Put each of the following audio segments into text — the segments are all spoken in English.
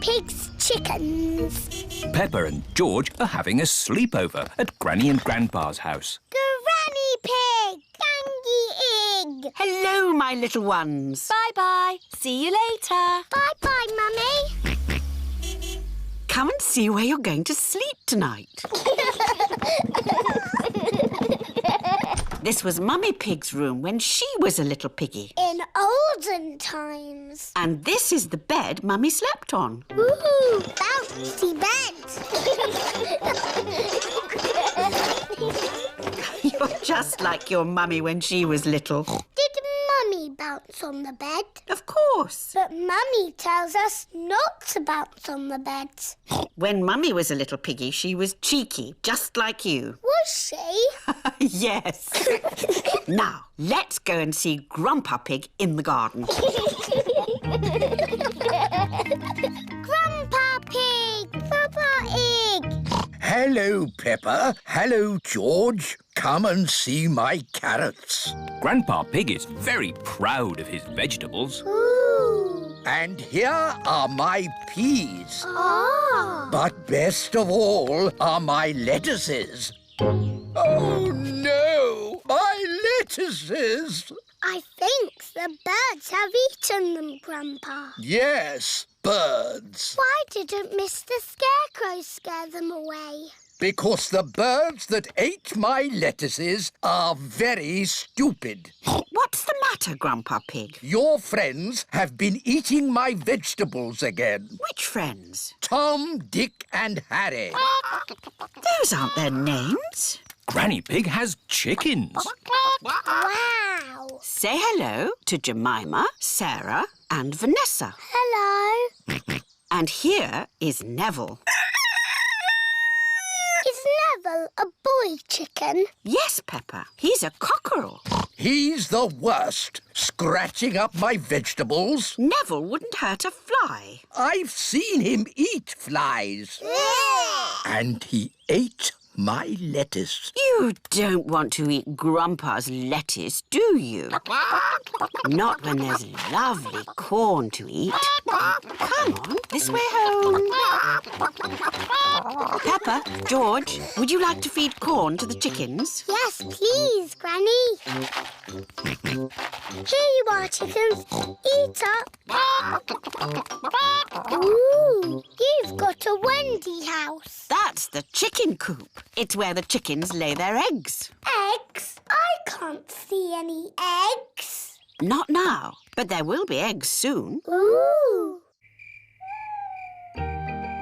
Pig's chickens. Peppa and George are having a sleepover at Granny and Grandpa's house. Granny Pig! Gangy Egg! Hello, my little ones. Bye-bye. See you later. Bye-bye, Mummy. Come and see where you're going to sleep tonight. This was Mummy Pig's room when she was a little piggy. In olden times. And this is the bed Mummy slept on. Ooh, bouncy bed. You're just like your Mummy when she was little. Did Mummy bounce on the bed? Of course. But Mummy tells us not to bounce on the bed. When Mummy was a little piggy, she was cheeky, just like you. Was she? Yes. Now, let's go and see Grandpa Pig in the garden. Grandpa Pig! Papa Egg! Hello, Peppa. Hello, George. Come and see my carrots. Grandpa Pig is very proud of his vegetables. Ooh! And here are my peas. Ah! But best of all are my lettuces. Oh, no! My lettuces! I think the birds have eaten them, Grandpa. Yes, birds. Why didn't Mr. Scarecrow scare them away? Because the birds that ate my lettuces are very stupid. What's the matter, Grandpa Pig? Your friends have been eating my vegetables again. Which friends? Tom, Dick and Harry. Those aren't their names. Granny Pig has chickens. Wow! Say hello to Jemima, Sarah and Vanessa. Hello. And here is Neville. Is Neville a boy chicken? Yes, Peppa. He's a cockerel. He's the worst, scratching up my vegetables. Neville wouldn't hurt a fly. I've seen him eat flies. And he ate my lettuce. You don't want to eat Grandpa's lettuce, do you? Not when there's lovely corn to eat. Come on, this way home. Peppa, George, would you like to feed corn to the chickens? Yes, please, Granny. Here you are, chickens. Eat up. Ooh, you've got a Wendy house. That's the chicken coop. It's where the chickens lay their eggs. Eggs? I can't see any eggs. Not now, but there will be eggs soon. Ooh.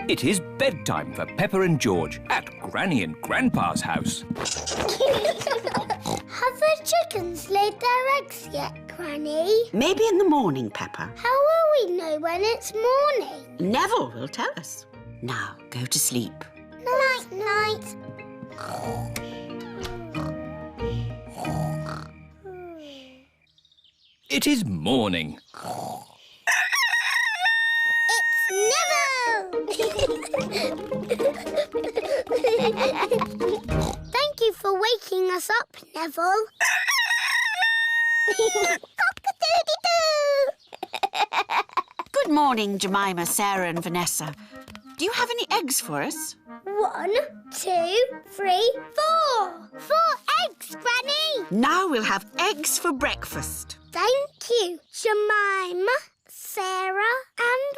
It is bedtime for Peppa and George at Granny and Grandpa's house. Have the chickens laid their eggs yet, Granny? Maybe in the morning, Peppa. How will we know when it's morning? Neville will tell us. Now, go to sleep. Night, night. It is morning. It's Neville! Thank you for waking us up, Neville. Cock-a-doodle-doo! Good morning, Jemima, Sarah and Vanessa. Do you have any eggs for us? 1, 2, 3, 4. 4 eggs, Granny. Now we'll have eggs for breakfast. Thank you, Jemima, Sarah and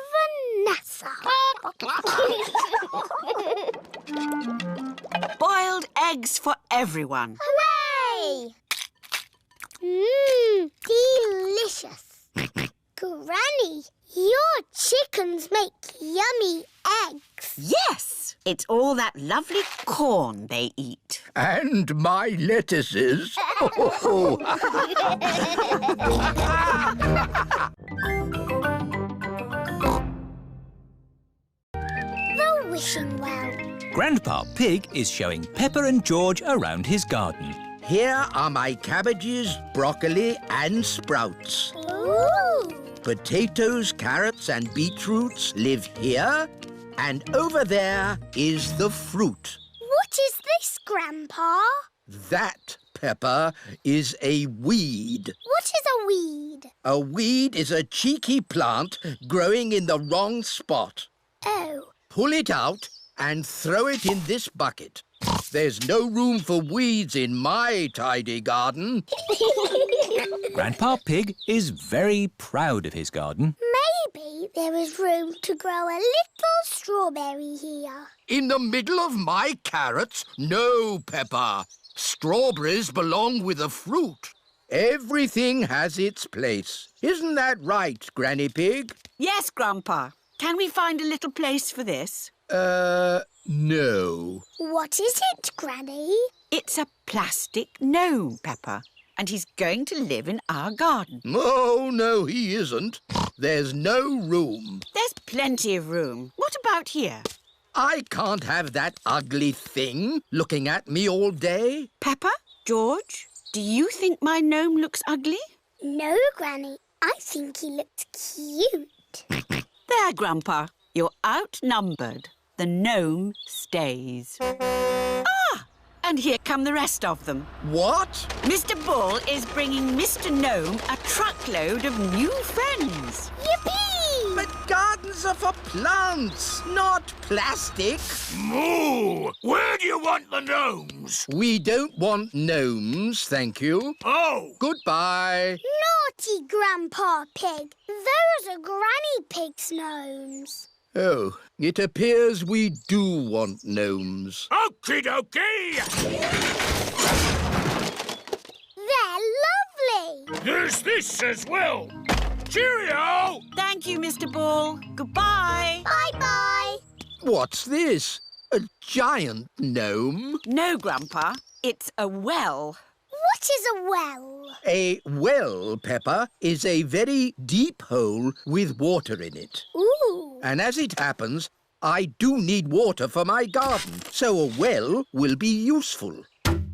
Vanessa. Boiled eggs for everyone. Hooray! Mmm, delicious. Granny, your chickens make yummy eggs. Yes, it's all that lovely corn they eat. And my lettuces. The wishing well. Grandpa Pig is showing Peppa and George around his garden. Here are my cabbages, broccoli and sprouts. Ooh. Potatoes, carrots and beetroots live here. And over there is the fruit. What is this, Grandpa? That, Peppa, is a weed. What is a weed? A weed is a cheeky plant growing in the wrong spot. Oh. Pull it out and throw it in this bucket. There's no room for weeds in my tidy garden. Grandpa Pig is very proud of his garden. Maybe there is room to grow a little strawberry here. In the middle of my carrots? No, Peppa. Strawberries belong with the fruit. Everything has its place. Isn't that right, Granny Pig? Yes, Grandpa. Can we find a little place for this? No. What is it, Granny? It's a plastic gnome, Peppa, and he's going to live in our garden. Oh, no, he isn't. There's no room. There's plenty of room. What about here? I can't have that ugly thing looking at me all day. Peppa, George, do you think my gnome looks ugly? No, Granny. I think he looks cute. There, Grandpa. You're outnumbered. The gnome stays. Ah! And here come the rest of them. What? Mr. Bull is bringing Mr. Gnome a truckload of new friends. Yippee! But gardens are for plants, not plastic. Moo! Where do you want the gnomes? We don't want gnomes, thank you. Oh! Goodbye. Naughty Grandpa Pig. Those are Granny Pig's gnomes. Oh, it appears we do want gnomes. Okie dokie! They're lovely. There's this as well. Cheerio! Thank you, Mr. Bull. Goodbye. Bye-bye. What's this? A giant gnome? No, Grandpa. It's a well. What is a well? A well, Peppa, is a very deep hole with water in it. Ooh. And as it happens, I do need water for my garden, so a well will be useful.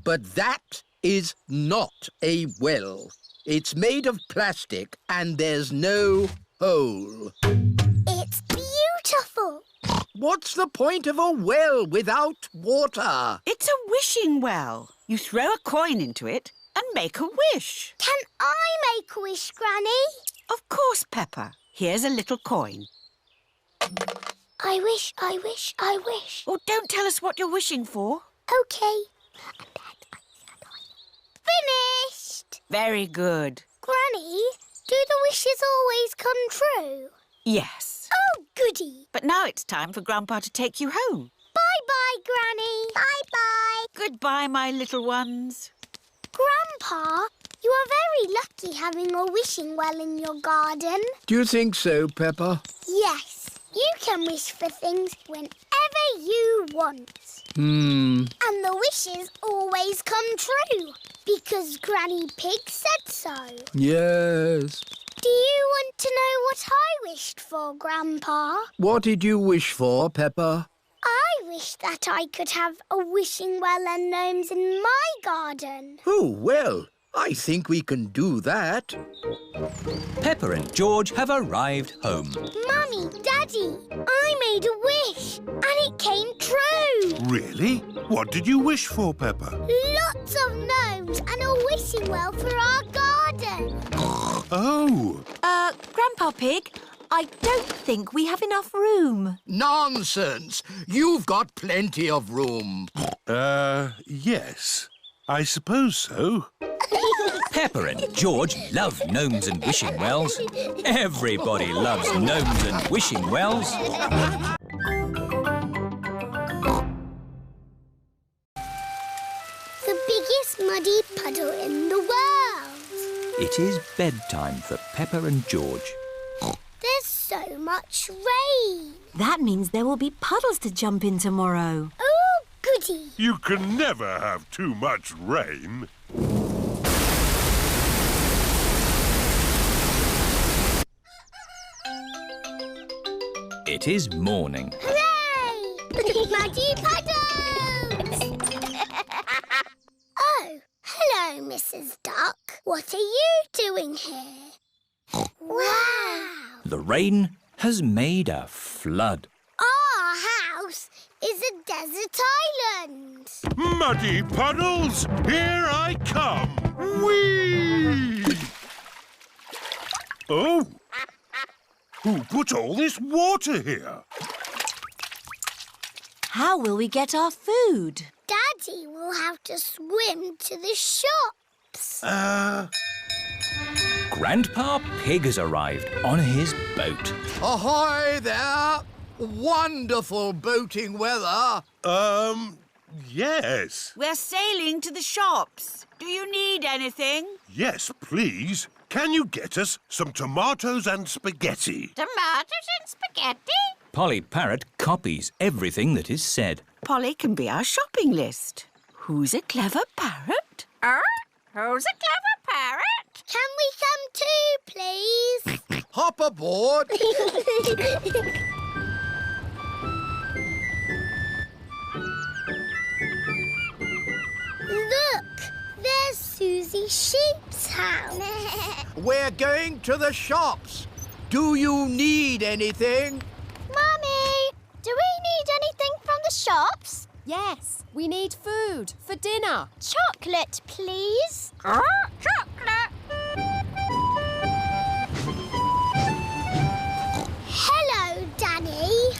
But that is not a well. It's made of plastic and there's no hole. It's beautiful. What's the point of a well without water? It's a wishing well. You throw a coin into it and make a wish. Can I make a wish, Granny? Of course, Peppa. Here's a little coin. I wish, I wish, I wish. Oh, don't tell us what you're wishing for. OK. Finished! Very good. Granny, do the wishes always come true? Yes. Oh, goody. But now it's time for Grandpa to take you home. Bye-bye, Granny. Bye-bye. Goodbye, my little ones. Grandpa, you are very lucky having a wishing well in your garden. Do you think so, Peppa? Yes. You can wish for things whenever you want. And the wishes always come true because Granny Pig said so. Yes. Do you want to know what I wished for, Grandpa? What did you wish for, Peppa? I wish that I could have a wishing well and gnomes in my garden. Oh, well, I think we can do that. Peppa and George have arrived home. Mummy, Daddy, I made a wish and it came true. Really? What did you wish for, Peppa? Lots of gnomes and a wishing well for our garden. Oh! Grandpa Pig, I don't think we have enough room. Nonsense! You've got plenty of room. Yes. I suppose so. Peppa and George love gnomes and wishing wells. Everybody loves gnomes and wishing wells. The biggest muddy puddle in the world. It is bedtime for Peppa and George. There's so much rain. That means there will be puddles to jump in tomorrow. Oh, goody. You can never have too much rain. It is morning. Hooray! Muddy puddles! Oh, hello, Mrs. Duck. What are you doing here? Wow! The rain has made a flood. Our house is a desert island. Muddy puddles, here I come. Whee! Oh! Who put all this water here? How will we get our food? Daddy will have to swim to the shops. Grandpa Pig has arrived on his boat. Ahoy there! Wonderful boating weather. Yes. We're sailing to the shops. Do you need anything? Yes, please. Can you get us some tomatoes and spaghetti? Tomatoes and spaghetti? Polly Parrot copies everything that is said. Polly can be our shopping list. Who's a clever parrot? Who's a clever parrot? Can we come too, please? Hop aboard. Look, there's Susie Sheep's house. We're going to the shops. Do you need anything? Mummy, do we need anything from the shops? Yes, we need food for dinner. Chocolate, please. Chocolate! Hello, Danny.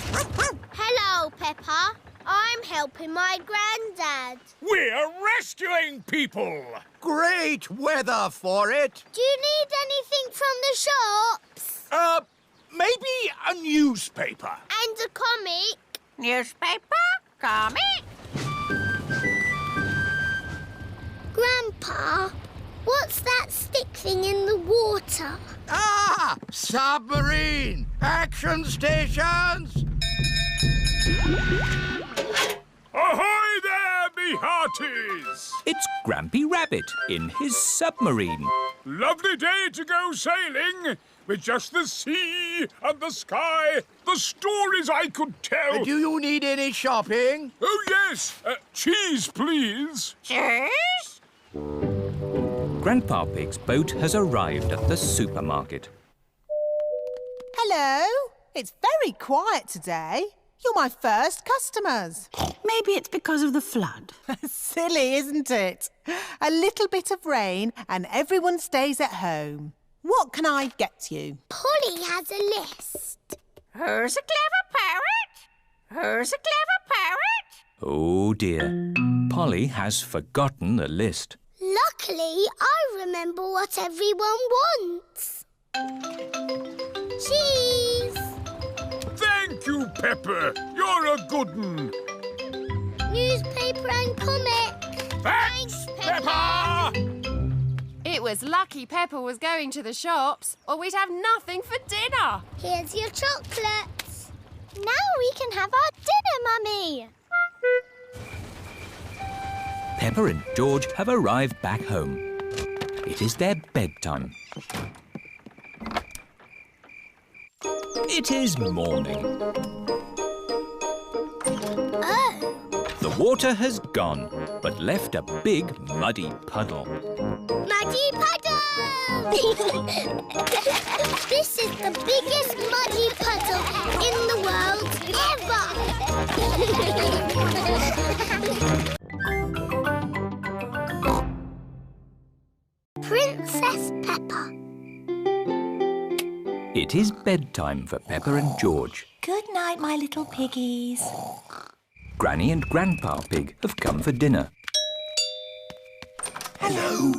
Hello, Peppa. I'm helping my granddad. We're rescuing people. Great weather for it. Do you need anything from the shops? Maybe a newspaper. And a comic? Newspaper? Comic? Grandpa, what's that stick thing in the water? Ah! Submarine! Action stations! Ahoy there, me hearties! It's Grampy Rabbit in his submarine. Lovely day to go sailing with just the sea and the sky. The stories I could tell. Do you need any shopping? Oh, yes. Cheese, please. Cheese? Grandpa Pig's boat has arrived at the supermarket. Hello. It's very quiet today. You're my first customers. Maybe it's because of the flood. Silly, isn't it? A little bit of rain and everyone stays at home. What can I get you? Polly has a list. Who's a clever parrot? Who's a clever parrot? Oh dear. Polly has forgotten the list. Luckily, I remember what everyone wants. Cheese! Thank you, Pepper. You're a good un. Newspaper and comic. Thanks, Pepper! It was lucky Peppa was going to the shops, or we'd have nothing for dinner. Here's your chocolates. Now we can have our dinner, Mummy. Peppa and George have arrived back home. It is their bedtime. It is morning. Oh. The water has gone, but left a big muddy puddle. Muddy puddle! This is the biggest muddy puddle in the world ever! Princess Peppa. It is bedtime for Peppa and George. Good night, my little piggies. Granny and Grandpa Pig have come for dinner. Hello.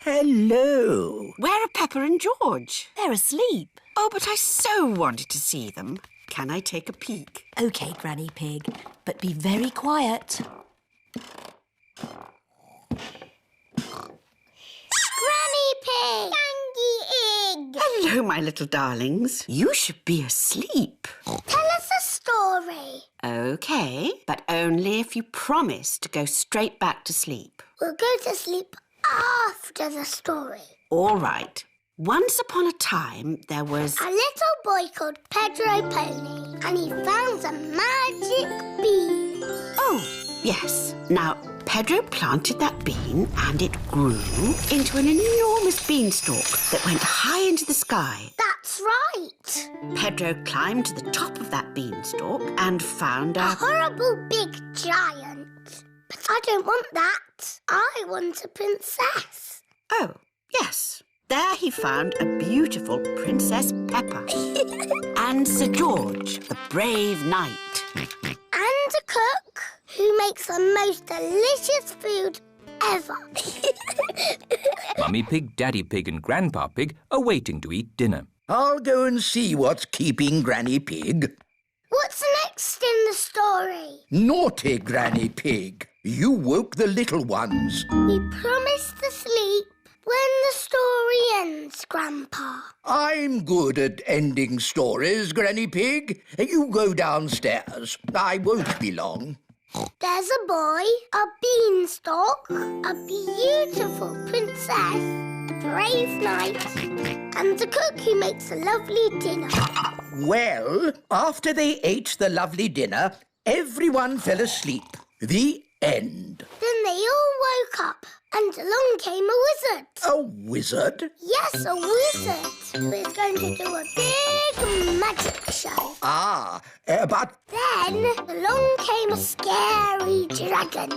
Hello. Where are Pepper and George? They're asleep. Oh, but I so wanted to see them. Can I take a peek? OK, Granny Pig, but be very quiet. Granny Pig! Tangy Egg! Hello, my little darlings. You should be asleep. Tell us a story. OK, but only if you promise to go straight back to sleep. We'll go to sleep after the story. All right. Once upon a time, there was... A little boy called Pedro Pony, and he found a magic bean. Oh, yes. Now, Pedro planted that bean and it grew into an enormous beanstalk that went high into the sky. That's right. Pedro climbed to the top of that beanstalk and found A horrible big giant. But I don't want that. I want a princess. Oh, yes. There he found a beautiful Princess Peppa and Sir George, the brave knight. and a cook who makes the most delicious food ever. Mummy Pig, Daddy Pig and Grandpa Pig are waiting to eat dinner. I'll go and see what's keeping Granny Pig. What's next in the story? Naughty Granny Pig. You woke the little ones. We promised to sleep when the story ends, Grandpa. I'm good at ending stories, Granny Pig. You go downstairs. I won't be long. There's a boy, a beanstalk, a beautiful princess, a brave knight, and a cook who makes a lovely dinner. Well, after they ate the lovely dinner, everyone fell asleep. The end. Then they all woke up, and along came a wizard. A wizard? Yes, a wizard who is going to do a big magic show. But... Then along came a scary dragon.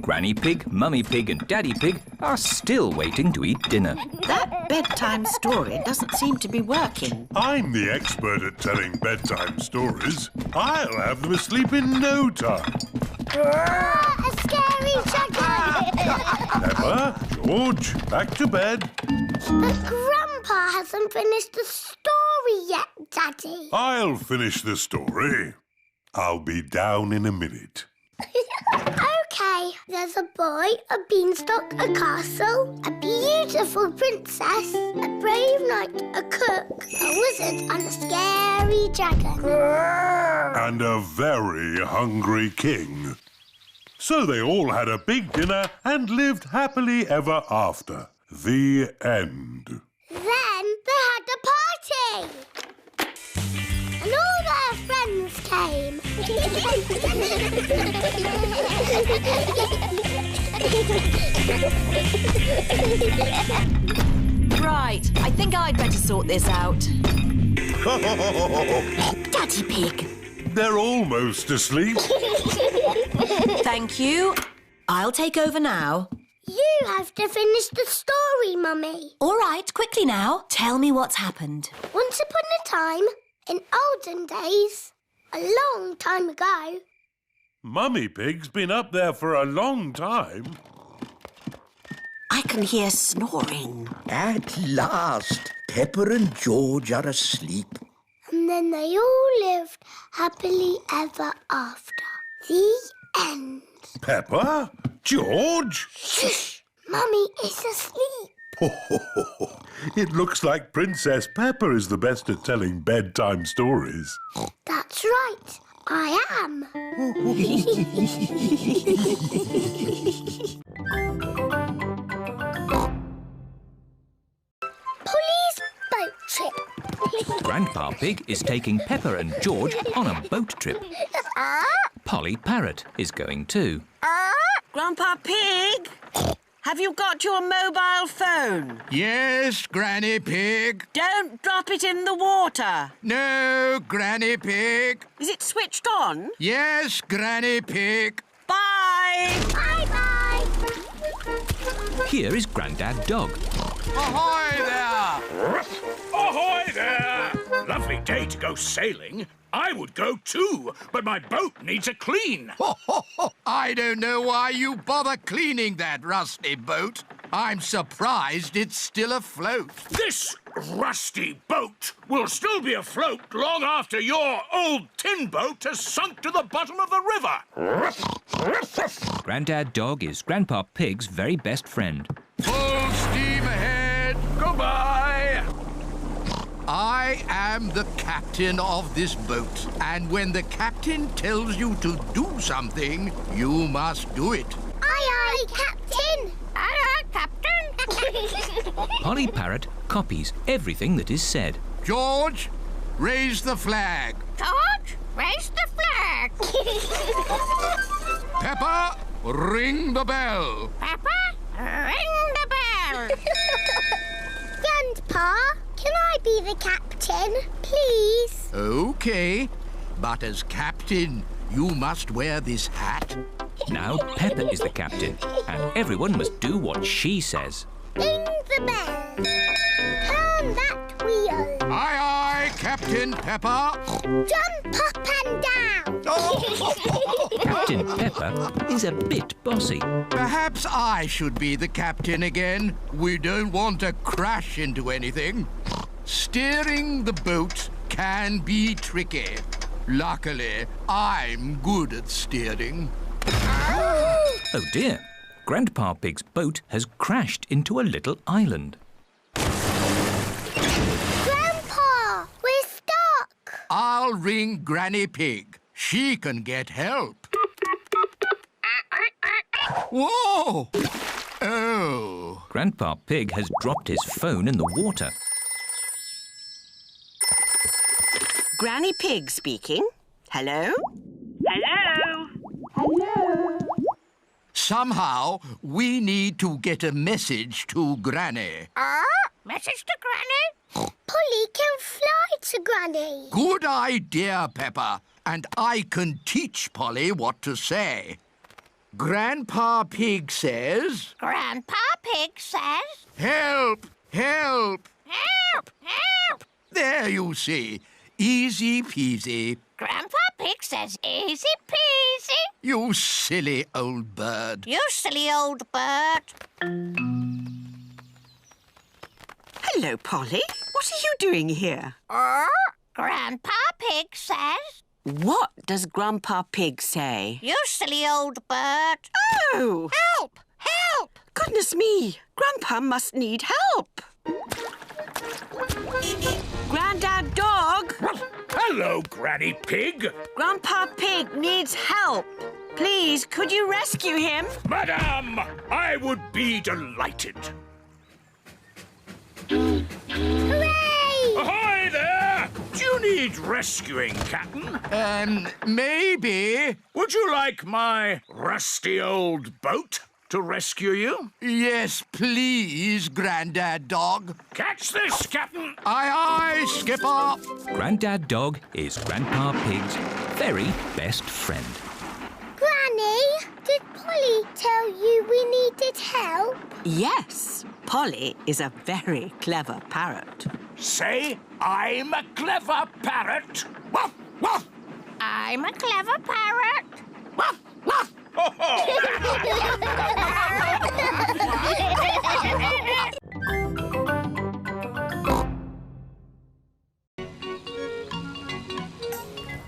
Granny Pig, Mummy Pig and Daddy Pig are still waiting to eat dinner. That bedtime story doesn't seem to be working. I'm the expert at telling bedtime stories. I'll have them asleep in no time. A scary dragon. Peppa, George, back to bed. But Grandpa hasn't finished the story yet, Daddy. I'll finish the story. I'll be down in a minute. OK, there's a boy, a beanstalk, a castle, a beautiful princess, a brave knight, a cook, a wizard and a scary dragon. And a very hungry king. So they all had a big dinner and lived happily ever after. The end. Then they had a party. And all their friends came. Right, I think I'd better sort this out. Daddy Pig. They're almost asleep. Thank you. I'll take over now. You have to finish the story, Mummy. All right, quickly now. Tell me what's happened. Once upon a time, in olden days, a long time ago. Mummy Pig's been up there for a long time. I can hear snoring. At last, Peppa and George are asleep. And then they all lived happily ever after. The end. Peppa? George? Shush! Mummy is asleep. It looks like Princess Peppa is the best at telling bedtime stories. That's right. I am. Polly's boat trip. Grandpa Pig is taking Peppa and George on a boat trip. Polly Parrot is going too. Grandpa Pig, have you got your mobile phone? Yes, Granny Pig. Don't drop it in the water. No, Granny Pig. Is it switched on? Yes, Granny Pig. Bye! Bye-bye. Here is Grandad Dog. Ahoy there! Ahoy there! Lovely day to go sailing. I would go too, but my boat needs a clean. I don't know why you bother cleaning that rusty boat. I'm surprised it's still afloat. This rusty boat will still be afloat long after your old tin boat has sunk to the bottom of the river. Grandad Dog is Grandpa Pig's very best friend. Full steam ahead. Goodbye. I am the captain of this boat, and when the captain tells you to do something, you must do it. Aye, aye, Captain. Aye, aye, Captain. Polly Parrot copies everything that is said. George, raise the flag. George, raise the flag. Peppa, ring the bell. Peppa, ring the bell. Grandpa, can I be the captain, please? OK, but as captain, you must wear this hat. Now Peppa is the captain, and everyone must do what she says. Ring the bell. Turn that wheel. Aye, aye, Captain Peppa. Jump up and Captain Pepper is a bit bossy. Perhaps I should be the captain again. We don't want to crash into anything. Steering the boat can be tricky. Luckily, I'm good at steering. Oh dear, Grandpa Pig's boat has crashed into a little island. Grandpa, we're stuck. I'll ring Granny Pig. She can get help. Whoa! Oh. Grandpa Pig has dropped his phone in the water. Granny Pig speaking. Hello? Somehow, we need to get a message to Granny. Message to Granny? Polly can fly to Granny. Good idea, Peppa. And I can teach Polly what to say. Grandpa Pig says... Grandpa Pig says... Help! Help! Help! Help! There you see. Easy peasy. Grandpa Pig says easy peasy. You silly old bird. You silly old bird. Hello, Polly. What are you doing here? Grandpa Pig says... What does Grandpa Pig say? You silly old bird. Oh! Help! Help! Goodness me! Grandpa must need help. Grandad Dog! Hello, Granny Pig. Grandpa Pig needs help. Please, could you rescue him? Madame, I would be delighted. Hooray! Ahoy there! Do you need rescuing, Captain? Maybe. Would you like my rusty old boat to rescue you? Yes, please, Grandad Dog. Catch this, Captain! Aye, aye, Skipper. Grandad Dog is Grandpa Pig's very best friend. Granny, did Polly tell you we needed help? Yes. Polly is a very clever parrot. Say, I'm a clever parrot. Woof, woof. I'm a clever parrot. Woof, woof. Ho, ho.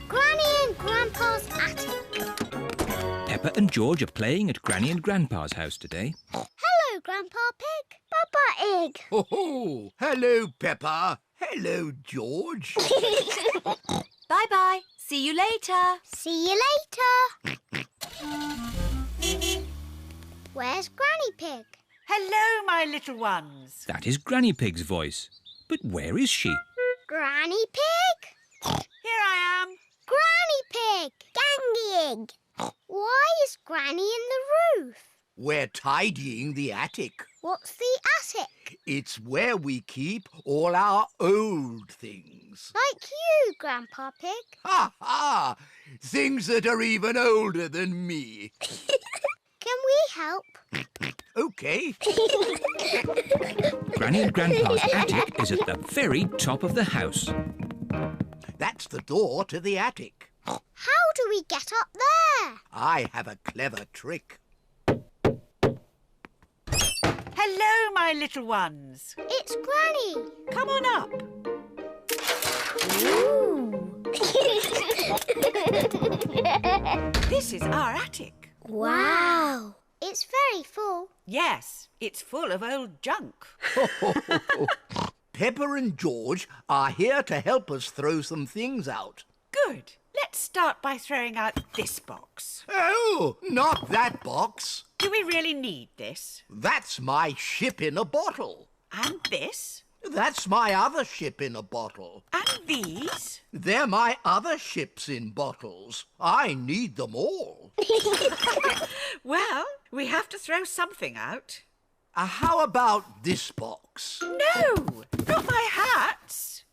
Granny and Grandpa's attic. Peppa and George are playing at Granny and Grandpa's house today. Hello, Grandpa Pig. Papa Egg. Oh, hello, Peppa. Hello, George. Bye-bye. See you later. See you later. Where's Granny Pig? Hello, my little ones. That is Granny Pig's voice. But where is she? Granny Pig? Here I am. Granny Pig! Gangy Egg! Why is Granny in the roof? We're tidying the attic. What's the attic? It's where we keep all our old things. Like you, Grandpa Pig. Ha ha! Things that are even older than me. Can we help? OK. Granny and Grandpa's attic is at the very top of the house. That's the door to the attic. How do we get up there? I have a clever trick. Hello, my little ones. It's Granny. Come on up. This is our attic. Wow. It's very full. Yes, it's full of old junk. Peppa and George are here to help us throw some things out. Good. Let's start by throwing out this box. Oh, not that box. Do we really need this? That's my ship in a bottle. And this? That's my other ship in a bottle. And these? They're my other ships in bottles. I need them all. Well, we have to throw something out. How about this box? No, not my hats.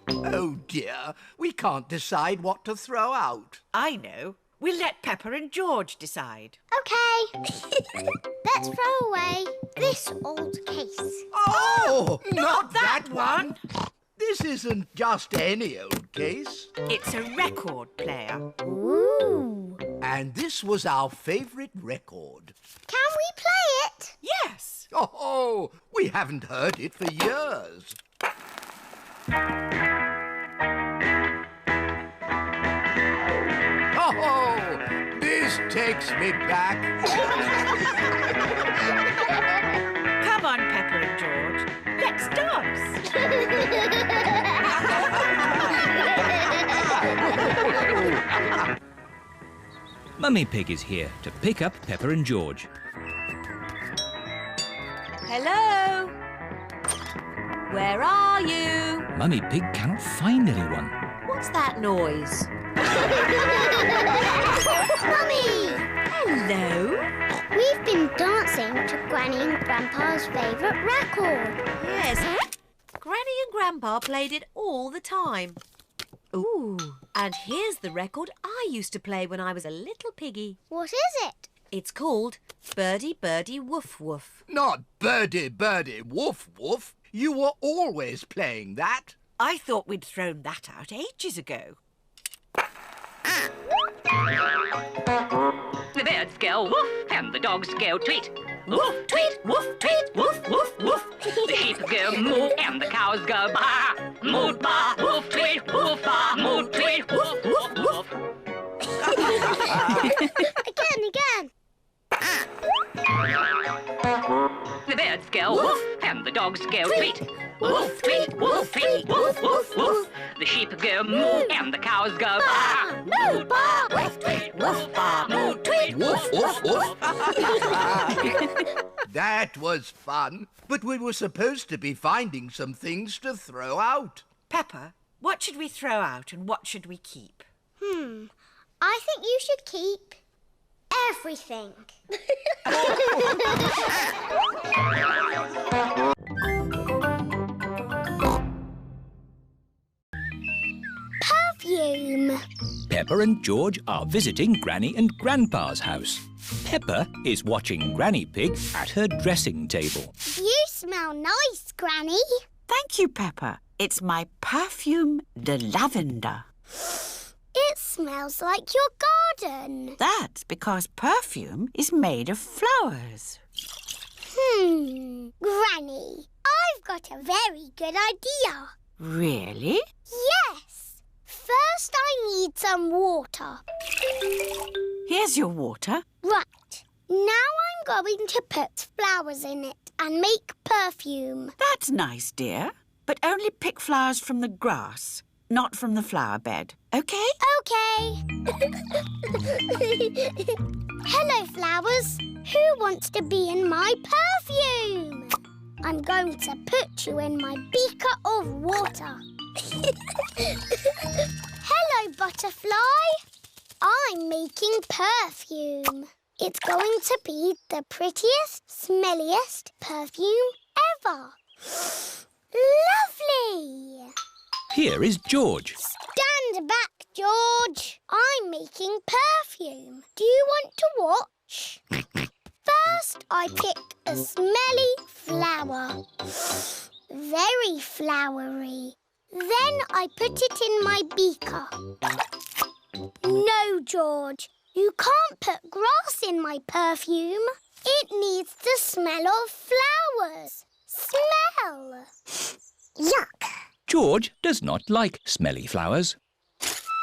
Oh, dear. We can't decide what to throw out. I know. We'll let Peppa and George decide. OK. Let's throw away this old case. Oh, not that one. This isn't just any old case. It's a record player. Ooh. And this was our favourite record. Can we play it? Yes. Oh, we haven't heard it for years. Oh, this takes me back. Come on, Peppa and George. Let's dance. Mummy Pig is here to pick up Peppa and George. Hello? Where are you? Mummy Pig cannot find anyone. What's that noise? Mummy! Hello? We've been dancing to Granny and Grandpa's favourite record. Yes. Granny and Grandpa played it all the time. Ooh, and here's the record I used to play when I was a little piggy. What is it? It's called Birdie Birdie Woof Woof. Not birdie, birdie, woof, woof. You were always playing that. I thought we'd thrown that out ages ago. The birds go woof and the dogs go tweet. Woof, tweet, woof, tweet, woof, woof, woof. The sheep go moo and the cows go baa. Moo, baa, woof, tweet, woof, baa, moo, tweet, woof, woof, woof. Again. The birds go woof and the dogs go tweet. Woof, tweet, woof, tweet, woof, woof, woof. The sheep go moo and the cows go baa. Moo, baa, woof, tweet, woof, baa, moo, tweet, Woof, woof, woof. That was fun, but we were supposed to be finding some things to throw out. Peppa, what should we throw out and what should we keep? I think you should keep everything. Perfume. Peppa and George are visiting Granny and Grandpa's house. Peppa is watching Granny Pig at her dressing table. You smell nice, Granny. Thank you, Peppa. It's my perfume de lavender. It smells like your garden. That's because perfume is made of flowers. Granny, I've got a very good idea. Really? Yes. First, I need some water. Here's your water. Right. Now I'm going to put flowers in it and make perfume. That's nice, dear. But only pick flowers from the grass, not from the flower bed. OK? OK. Hello, flowers. Who wants to be in my perfume? I'm going to put you in my beaker of water. Hello, butterfly. I'm making perfume. It's going to be the prettiest, smelliest perfume ever. Lovely! Here is George. Stand back, George. I'm making perfume. Do you want to watch? First, I pick a smelly flower. Very flowery. Then I put it in my beaker. No, George. You can't put grass in my perfume. It needs the smell of flowers. Smell! Yuck! George does not like smelly flowers.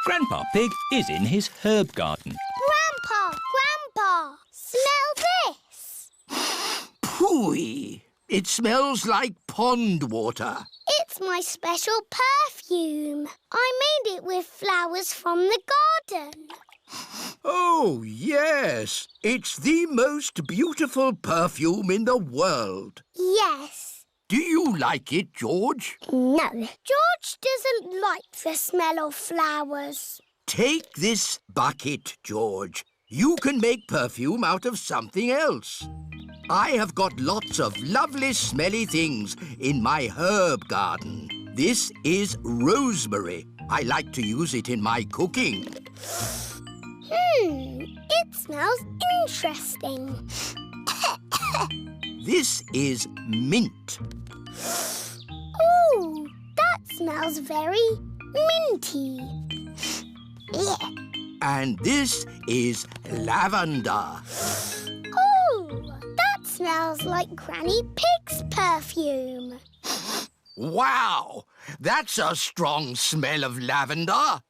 Grandpa Pig is in his herb garden. Grandpa! Smell this! Pooey! It smells like pond water. It's my special perfume. I made it with flowers from the garden. Oh, yes. It's the most beautiful perfume in the world. Yes. Do you like it, George? No. George doesn't like the smell of flowers. Take this bucket, George. You can make perfume out of something else. I have got lots of lovely smelly things in my herb garden. This is rosemary. I like to use it in my cooking. It smells interesting. This is mint. Ooh, that smells smells very minty. Yeah. And this is lavender. Oh, that smells like Granny Pig's perfume. Wow! That's a strong smell of lavender.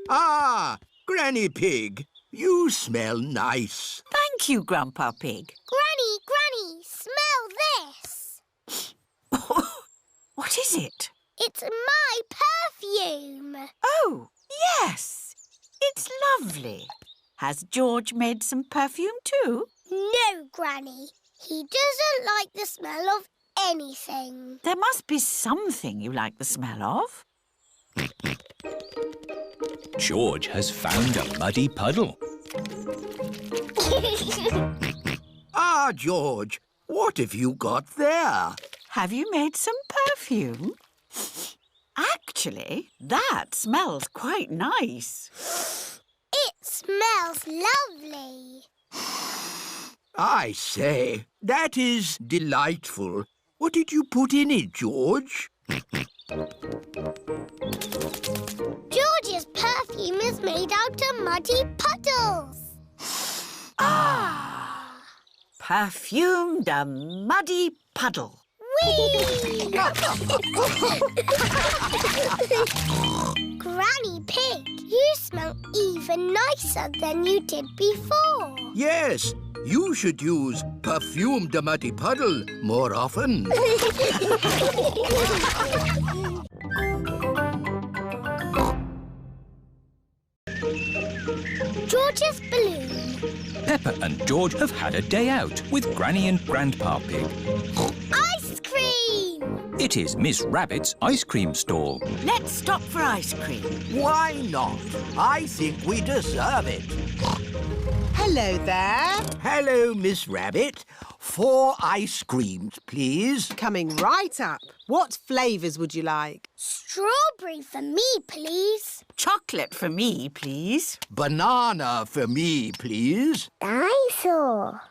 Ah, Granny Pig, you smell nice. Thank you, Grandpa Pig. Granny, smell this. What is it? It's my perfume. Oh, yes. It's lovely. Has George made some perfume too? No, Granny. He doesn't like the smell of anything. There must be something you like the smell of. George has found a muddy puddle. Ah, George, what have you got there? Have you made some perfume? Actually, that smells quite nice. It smells lovely. I say, that is delightful. What did you put in it, George? George's perfume is made out of muddy puddles. Ah! Perfumed a muddy puddle. Whee! Granny Pig, you smell even nicer than you did before. Yes, you should use perfumed muddy puddle more often. George's balloon. Peppa and George have had a day out with Granny and Grandpa Pig. Ice cream! It is Miss Rabbit's ice cream stall. Let's stop for ice cream. Why not? I think we deserve it. Hello there. Hello, Miss Rabbit. 4 ice creams, please. Coming right up. What flavours would you like? Strawberry for me, please. Chocolate for me, please. Banana for me, please. Dinosaur.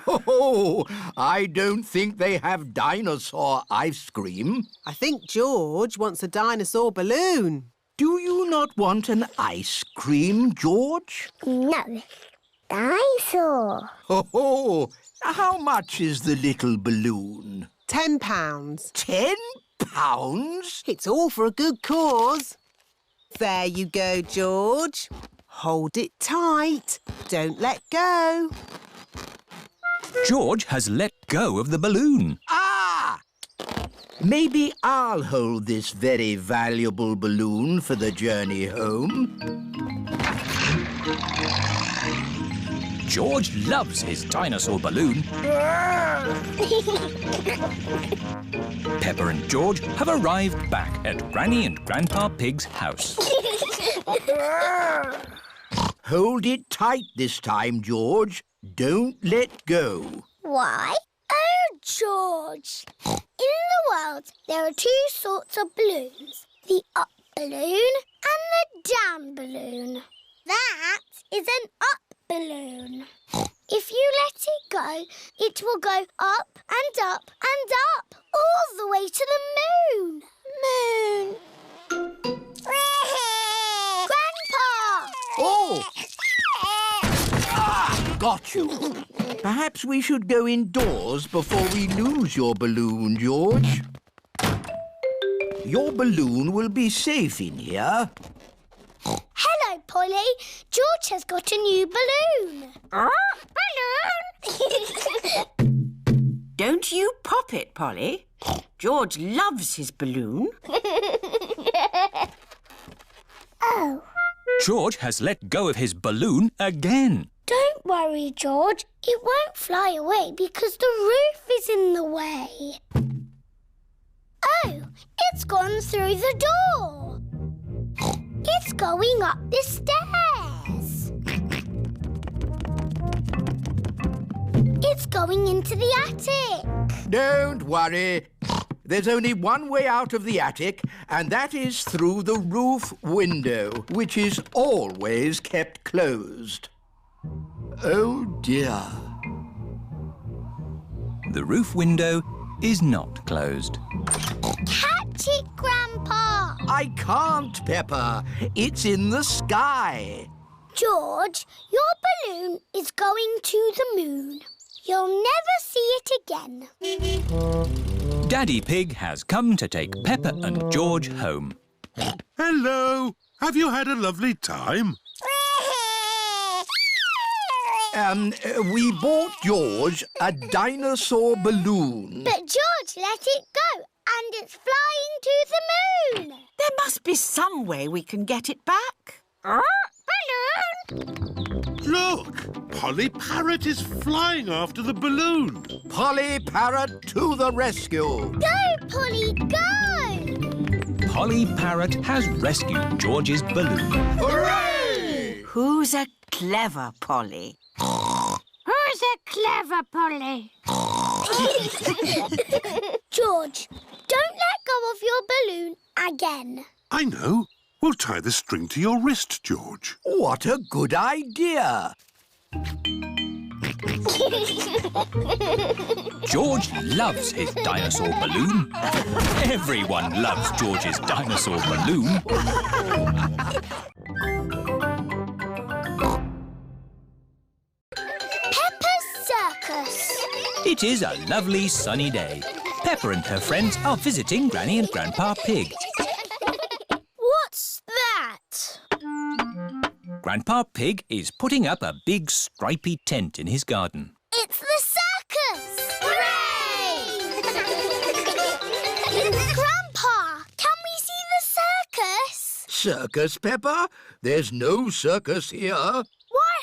Oh, I don't think they have dinosaur ice cream. I think George wants a dinosaur balloon. Do you not want an ice cream, George? No. Dinosaur. Oh, how much is the little balloon? £10. £10? It's all for a good cause. There you go, George. Hold it tight. Don't let go. George has let go of the balloon. Ah! Maybe I'll hold this very valuable balloon for the journey home. George loves his dinosaur balloon. Peppa and George have arrived back at Granny and Grandpa Pig's house. Hold it tight this time, George. Don't let go. Why? Oh, George. In the world, there are 2 sorts of balloons. The up balloon and the down balloon. That is an up balloon. If you let it go, it will go up and up and up, all the way to the moon. Moon. Grandpa! Oh! Ah, got you. Perhaps we should go indoors before we lose your balloon, George. Your balloon will be safe in here. Hello, Polly. George has got a new balloon. Balloon! Don't you pop it, Polly. George loves his balloon. Oh. George has let go of his balloon again. Don't worry, George. It won't fly away because the roof is in the way. Oh, it's gone through the door. It's going up the stairs. It's going into the attic. Don't worry. There's only one way out of the attic, and that is through the roof window, which is always kept closed. Oh, dear. The roof window is not closed. Catch it, Grandpa. I can't, Peppa. It's in the sky. George, your balloon is going to the moon. You'll never see it again. Daddy Pig has come to take Peppa and George home. Hello. Have you had a lovely time? We bought George a dinosaur balloon. But George let it go, and it's flying to the moon. There must be some way we can get it back. Balloon! Look! Polly Parrot is flying after the balloon. Polly Parrot to the rescue. Go, Polly, go! Polly Parrot has rescued George's balloon. Hooray! Who's a clever Polly? Who's a clever Polly? George, don't let go of your balloon again. I know. We'll tie the string to your wrist, George. What a good idea. George loves his dinosaur balloon. Everyone loves George's dinosaur balloon. Peppa's Circus. It is a lovely sunny day. Peppa and her friends are visiting Granny and Grandpa Pig. What's that? Grandpa Pig is putting up a big stripy tent in his garden. It's the circus! Hooray! Grandpa, can we see the circus? Circus, Peppa? There's no circus here. Why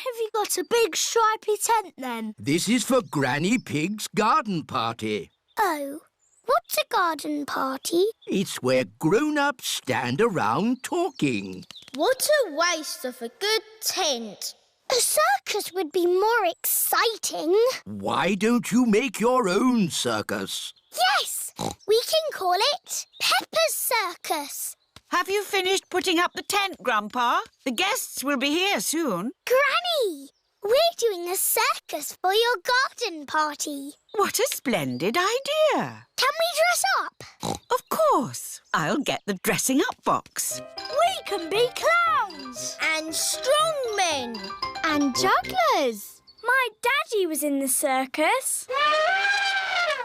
have you got a big stripy tent then? This is for Granny Pig's garden party. Oh, what's a garden party? It's where grown-ups stand around talking. What a waste of a good tent. A circus would be more exciting. Why don't you make your own circus? Yes! We can call it Peppa's Circus. Have you finished putting up the tent, Grandpa? The guests will be here soon. Granny, we're doing a circus for your garden party. What a splendid idea. Can we dress up? Of course. I'll get the dressing up box. We can be clowns. And strongmen. And jugglers. My daddy was in the circus.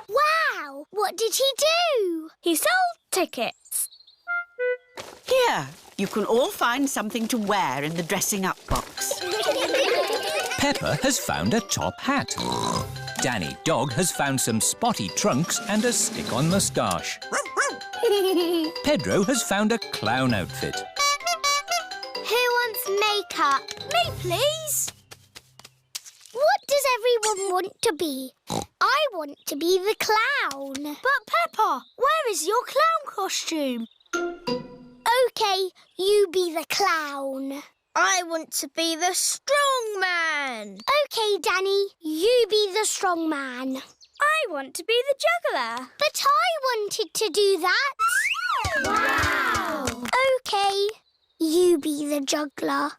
Wow! What did he do? He sold tickets. Here, you can all find something to wear in the dressing up box. Peppa has found a top hat. Danny Dog has found some spotty trunks and a stick-on moustache. Pedro has found a clown outfit. Who wants makeup? Me, please. What does everyone want to be? I want to be the clown. But, Peppa, where is your clown costume? OK, you be the clown. I want to be the strong man. OK, Danny, you be the strong man. I want to be the juggler. But I wanted to do that. Wow! OK, you be the juggler.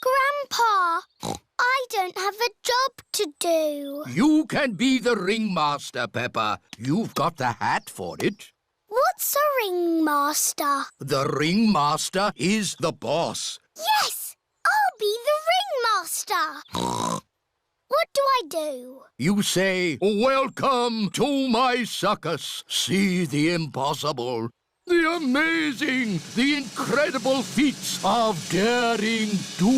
Grandpa, I don't have a job to do. You can be the ringmaster, Peppa. You've got the hat for it. What's a ringmaster? The ringmaster is the boss. Yes! I'll be the ringmaster. What do I do? You say, "Welcome to my circus. See the impossible, the amazing, the incredible feats of daring do."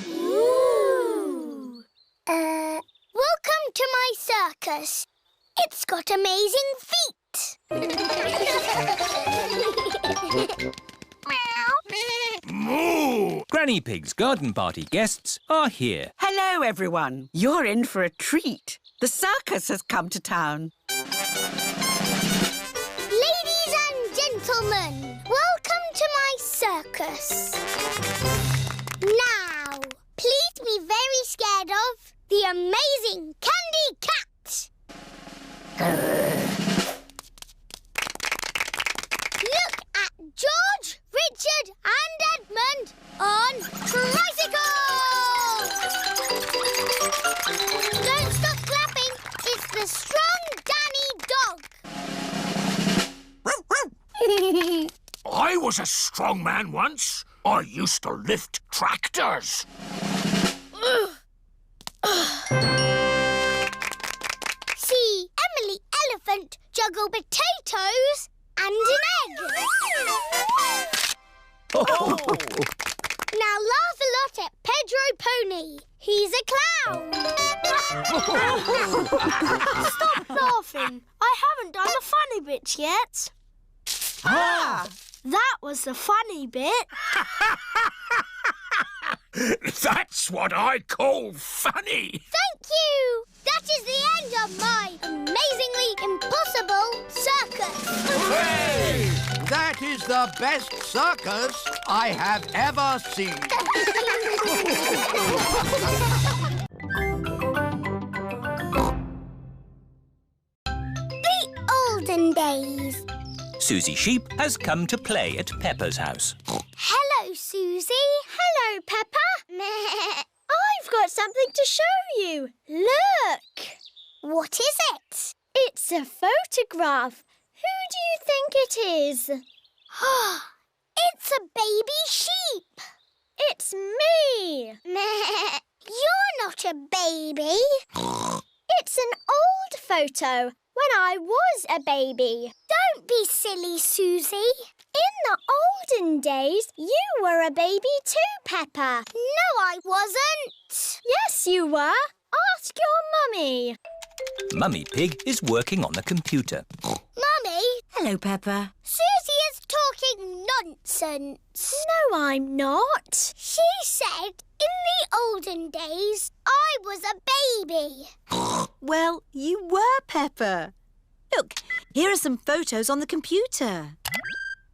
Ooh. Welcome to my circus. It's got amazing feet. Moo! Granny Pig's garden party guests are here. Hello, everyone. You're in for a treat. The circus has come to town. Ladies and gentlemen, welcome to my circus. Now, please be very scared of the amazing Candy Cat. Look at George, Richard and Edmund on tricycles! Don't stop clapping. It's the strong Danny Dog. strong man once. I used to lift tractors. See Emily Elephant juggle potatoes and an egg. Now laugh a lot at Pedro Pony. He's a clown. Stop laughing. I haven't done the funny bits yet. That was the funny bit. That's what I call funny. Thank you. That is the end of my amazingly impossible circus. Hooray! That is the best circus I have ever seen. The olden days. Susie Sheep has come to play at Peppa's house. Hello, Susie. Hello, Peppa. I've got something to show you. Look. What is it? It's a photograph. Who do you think it is? It's a baby sheep. It's me. You're not a baby. It's an old photo when I was a baby. Don't be silly, Susie. In the olden days, you were a baby too, Peppa. No, I wasn't. Yes, you were. Ask your mummy. Mummy Pig is working on the computer. Mummy? Hello, Peppa. Susie is talking nonsense. No, I'm not. She said in the olden days I was a baby. Well, you were, Peppa. Look, here are some photos on the computer.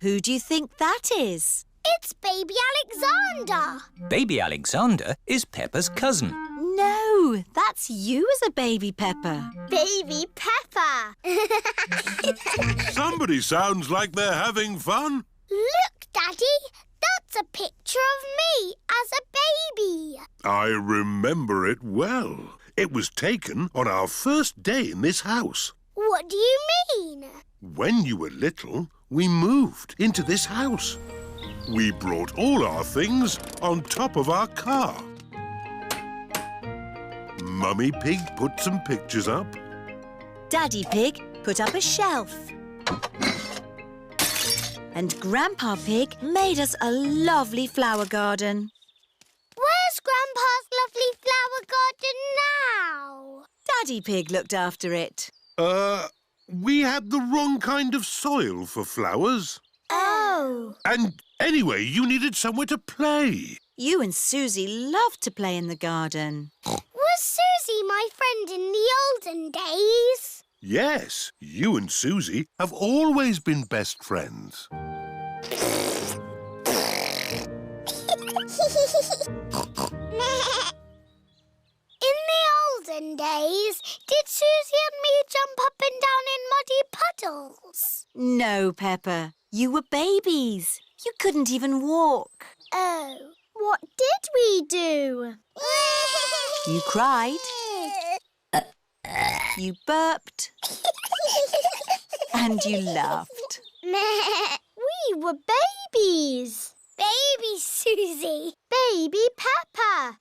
Who do you think that is? It's baby Alexander. Baby Alexander is Peppa's cousin. No, that's you as a baby, Peppa. Baby Peppa. Somebody sounds like they're having fun. Look, Daddy. That's a picture of me as a baby. I remember it well. It was taken on our first day in this house. What do you mean? When you were little, we moved into this house. We brought all our things on top of our car. Mummy Pig put some pictures up. Daddy Pig put up a shelf. And Grandpa Pig made us a lovely flower garden. Where's Grandpa's lovely flower garden now? Daddy Pig looked after it. We had the wrong kind of soil for flowers. Oh. And anyway, you needed somewhere to play. You and Susie loved to play in the garden. Was Susie my friend in the olden days? Yes, you and Susie have always been best friends. In the olden days, did Susie and me jump up and down in muddy puddles? No, Peppa. You were babies. You couldn't even walk. Oh, what did we do? You cried. You burped. And you laughed. We were babies. Baby Susie. Baby Peppa.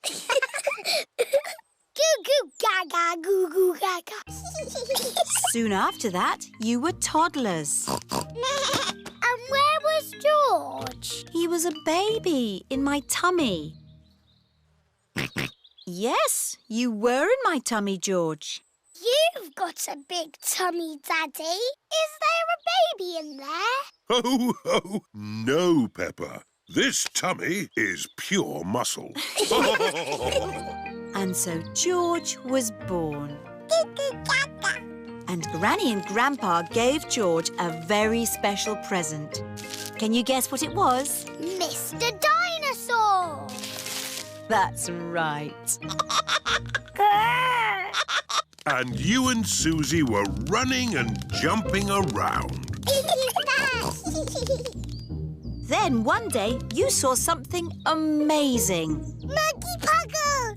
Goo goo gaga, goo goo gaga. Soon after that, you were toddlers. And where was George? He was a baby in my tummy. Yes, you were in my tummy, George. You've got a big tummy, Daddy. Is there a baby in there? Ho, ho! No, Peppa. This tummy is pure muscle. And so George was born. And Granny and Grandpa gave George a very special present. Can you guess what it was? Mr. Dinosaur. That's right. And you and Susie were running and jumping around. Then one day you saw something amazing. Muddy puddle.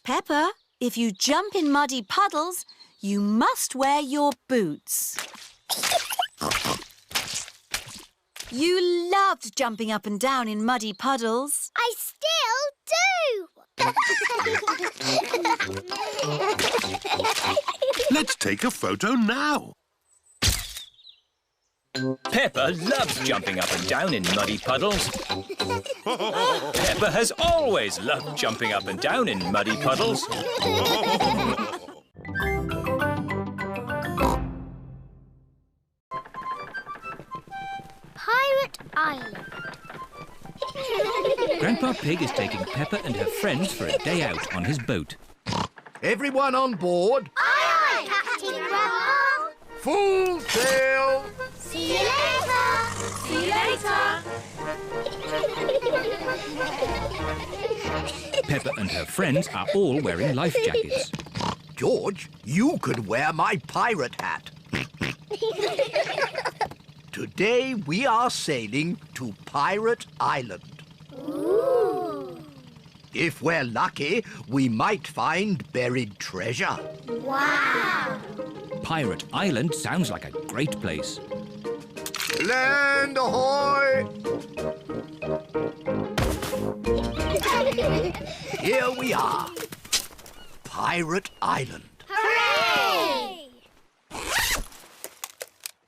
Peppa, if you jump in muddy puddles, you must wear your boots. You loved jumping up and down in muddy puddles. I still do! Let's take a photo now. Peppa loves jumping up and down in muddy puddles. Peppa has always loved jumping up and down in muddy puddles. Pirate Island. Grandpa Pig is taking Peppa and her friends for a day out on his boat. Everyone on board. Aye, Captain Grandpa. Full sail. See you later. See you later. Peppa and her friends are all wearing life jackets. George, you could wear my pirate hat. Today we are sailing to Pirate Island. Ooh. If we're lucky, we might find buried treasure. Wow. Pirate Island sounds like a great place. Land ahoy! Here we are. Pirate Island. Hooray!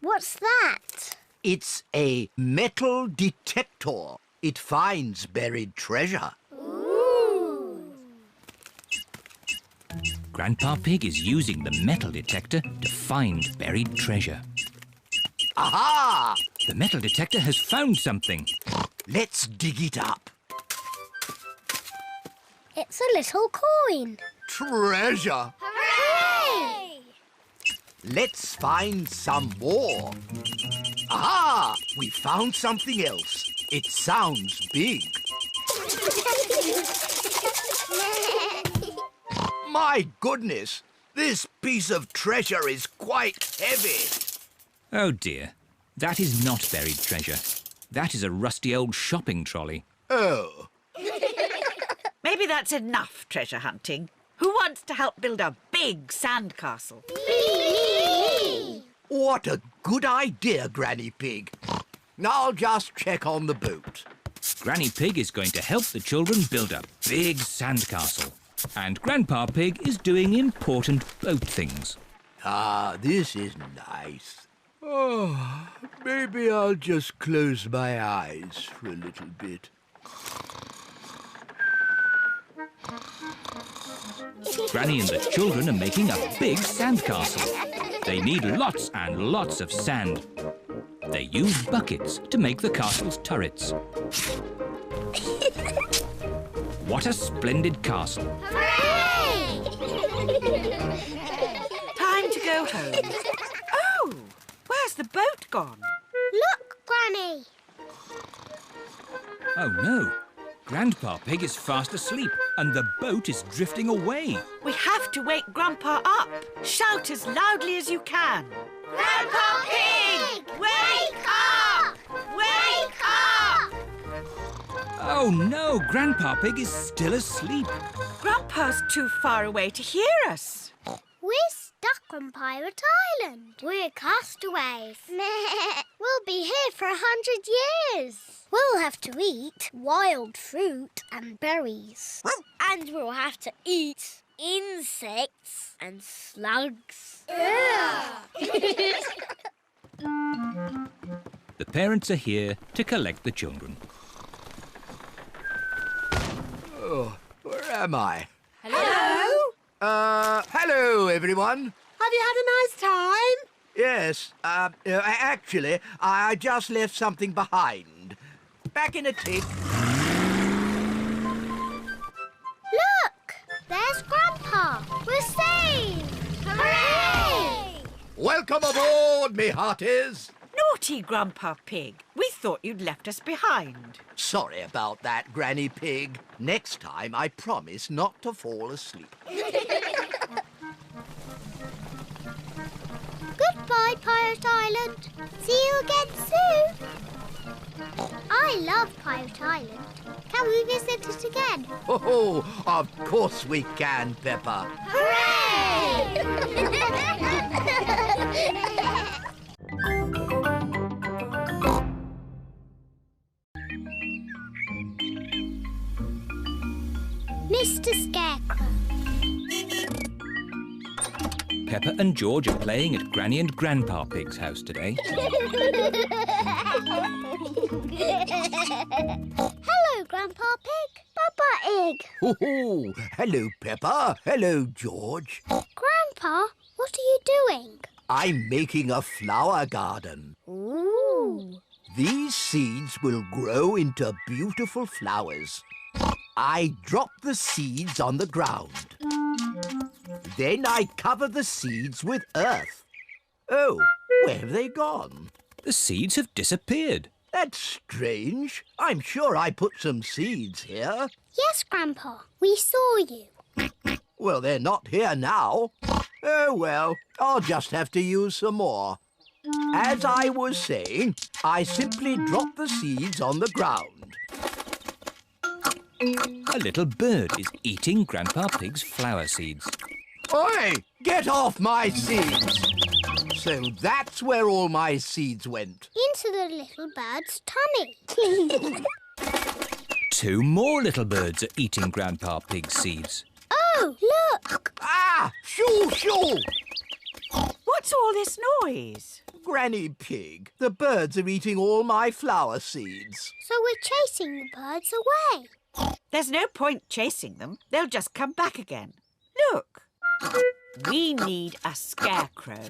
What's that? It's a metal detector. It finds buried treasure. Ooh. Grandpa Pig is using the metal detector to find buried treasure. Aha! The metal detector has found something. Let's dig it up. It's a little coin. Treasure! Hooray! Let's find some more. Aha! We found something else. It sounds big. My goodness! This piece of treasure is quite heavy. Oh dear, that is not buried treasure. That is a rusty old shopping trolley. Oh. Maybe that's enough treasure hunting. Who wants to help build a big sandcastle? Me! What a good idea, Granny Pig. I'll just check on the boat. Granny Pig is going to help the children build a big sandcastle. And Grandpa Pig is doing important boat things. Ah, this is nice. Oh, maybe I'll just close my eyes for a little bit. Granny and the children are making a big sandcastle. They need lots and lots of sand. They use buckets to make the castle's turrets. What a splendid castle. Hooray! Time to go home. Oh, where's the boat gone? Look, Granny. Oh no, Grandpa Pig is fast asleep and the boat is drifting away. We have to wake Grandpa up. Shout as loudly as you can. Grandpa Pig! Wake up! Wake up! Oh no, Grandpa Pig is still asleep. Grandpa's too far away to hear us. We're stuck on Pirate Island. We're castaways. We'll be here for 100 years. We'll have to eat wild fruit and berries. And we'll have to eat insects and slugs. The parents are here to collect the children. Oh, where am I? Hello? Hello, everyone. Have you had a nice time? Yes, actually, I just left something behind. Back in a tick. Look! There's Grandpa. We're saved! Hooray! Welcome aboard, me hearties. Naughty Grandpa Pig. We thought you'd left us behind. Sorry about that, Granny Pig. Next time, I promise not to fall asleep. Goodbye, Pirate Island. See you again soon. I love Pirate Island. Can we visit it again? Oh, of course we can, Peppa. Hooray! scarecrow. Peppa and George are playing at Granny and Grandpa Pig's house today. Hello, Grandpa Pig. Papa Egg. Oh, hello, Peppa. Hello, George. Grandpa, what are you doing? I'm making a flower garden. Ooh. These seeds will grow into beautiful flowers. I drop the seeds on the ground. Then I cover the seeds with earth. Oh, where have they gone? The seeds have disappeared. That's strange. I'm sure I put some seeds here. Yes, Grandpa. We saw you. Well, they're not here now. Oh, well, I'll just have to use some more. As I was saying, I simply drop the seeds on the ground. A little bird is eating Grandpa Pig's flower seeds. Oi! Get off my seeds! So that's where all my seeds went. Into the little bird's tummy. 2 more little birds are eating Grandpa Pig's seeds. Oh, look! Ah! Shoo, shoo! What's all this noise? Granny Pig, the birds are eating all my flower seeds. So we're chasing the birds away. There's no point chasing them. They'll just come back again. Look. We need a scarecrow.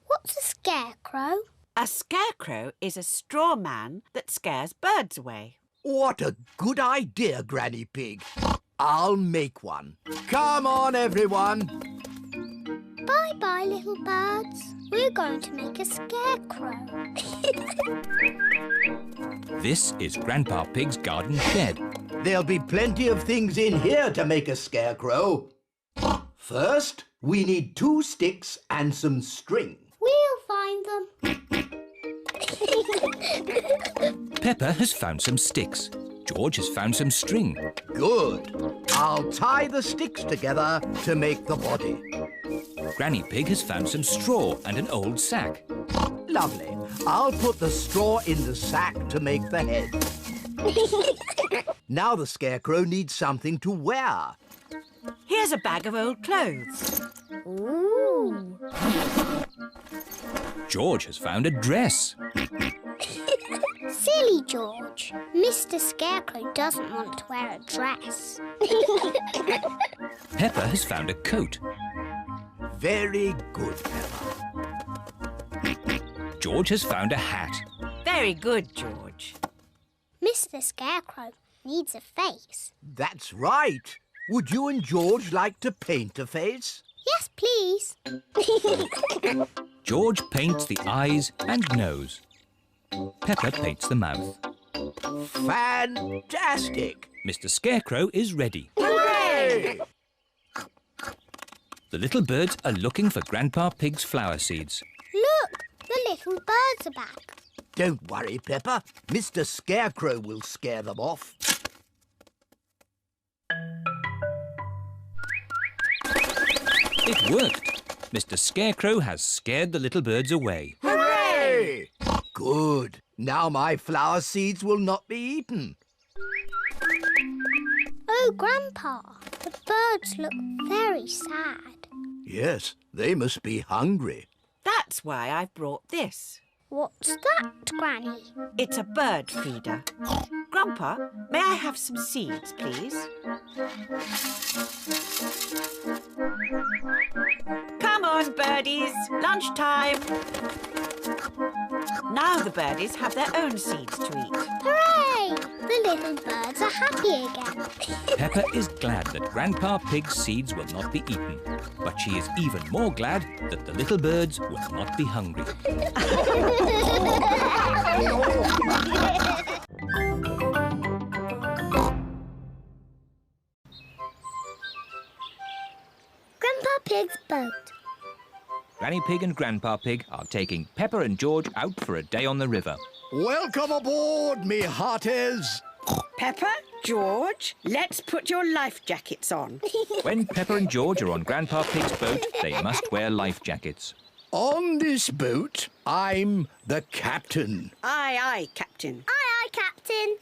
What's a scarecrow? A scarecrow is a straw man that scares birds away. What a good idea, Granny Pig. I'll make one. Come on, everyone. Bye-bye, little birds. We're going to make a scarecrow. This is Grandpa Pig's garden shed. There'll be plenty of things in here to make a scarecrow. First, we need 2 sticks and some string. We'll find them. Peppa has found some sticks. George has found some string. Good. I'll tie the sticks together to make the body. Granny Pig has found some straw and an old sack. Lovely. I'll put the straw in the sack to make the head. Now the scarecrow needs something to wear. Here's a bag of old clothes. Ooh. George has found a dress. Silly George. Mr. Scarecrow doesn't want to wear a dress. Peppa has found a coat. Very good, Peppa. George has found a hat. Very good, George. Mr. Scarecrow needs a face. That's right. Would you and George like to paint a face? Yes, please. George paints the eyes and nose. Peppa paints the mouth. Fantastic! Mr. Scarecrow is ready. Hooray! The little birds are looking for Grandpa Pig's flower seeds. Look, the little birds are back. Don't worry, Peppa. Mr. Scarecrow will scare them off. It worked. Mr. Scarecrow has scared the little birds away. Hooray! Good. Now my flower seeds will not be eaten. Oh, Grandpa, the birds look very sad. Yes, they must be hungry. That's why I've brought this. What's that, Granny? It's a bird feeder. Grandpa, may I have some seeds, please? Come on, birdies. Lunchtime. Now the birdies have their own seeds to eat. Hooray! The little birds are happy again. Peppa is glad that Grandpa Pig's seeds will not be eaten. But she is even more glad that the little birds will not be hungry. Grandpa Pig's boat. Granny Pig and Grandpa Pig are taking Peppa and George out for a day on the river. Welcome aboard, me hearties. Peppa, George, let's put your life jackets on. When Peppa and George are on Grandpa Pig's boat, they must wear life jackets. On this boat, I'm the captain. Aye, aye, Captain. Aye, aye, Captain.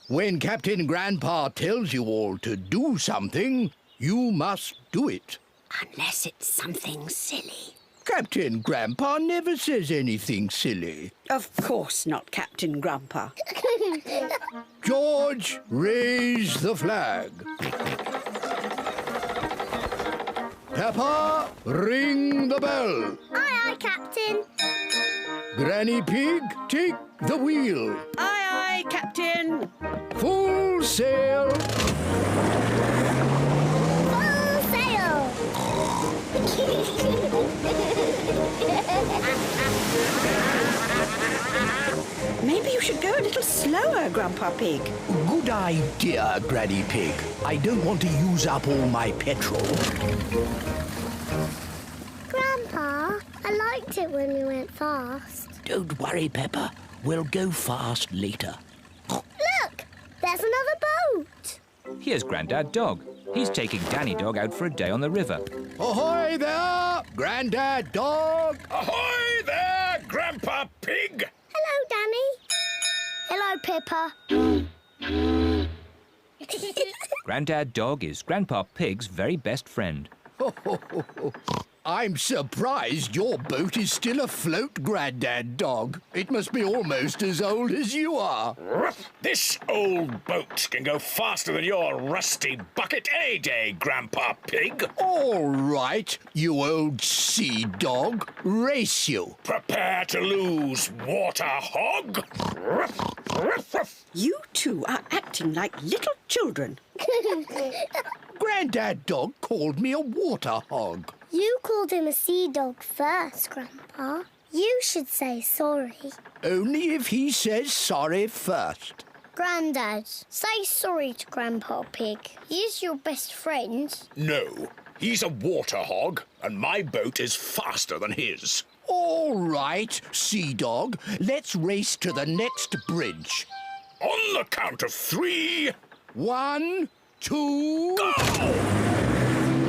When Captain Grandpa tells you all to do something, You must do it. Unless it's something silly. Captain Grandpa never says anything silly. Of course not, Captain Grandpa. George, raise the flag. Peppa, ring the bell. Aye, aye, Captain. Granny Pig, take the wheel. Aye, aye, Captain. Full sail. Full sail. Maybe you should go a little slower, Grandpa Pig. Good idea, Granny Pig. I don't want to use up all my petrol. Grandpa, I liked it when we went fast. Don't worry, Peppa. We'll go fast later. Look! There's another boat. Here's Grandad Dog. He's taking Danny Dog out for a day on the river. Ahoy there, Grandad Dog! Ahoy there, Grandpa Pig! Hello, Danny. Hello, Pippa. Grandad Dog is Grandpa Pig's very best friend. I'm surprised your boat is still afloat, Grandad Dog. It must be almost as old as you are. This old boat can go faster than your rusty bucket any day, Grandpa Pig. All right, you old sea dog. Race you. Prepare to lose, water hog. You two are acting like little children. Grandad Dog called me a water hog. You called him a sea dog first, Grandpa. You should say sorry. Only if he says sorry first. Grandad, say sorry to Grandpa Pig. He's your best friend. No, he's a water hog, and my boat is faster than his. All right, sea dog. Let's race to the next bridge. On the count of 3... 1, 2... Go!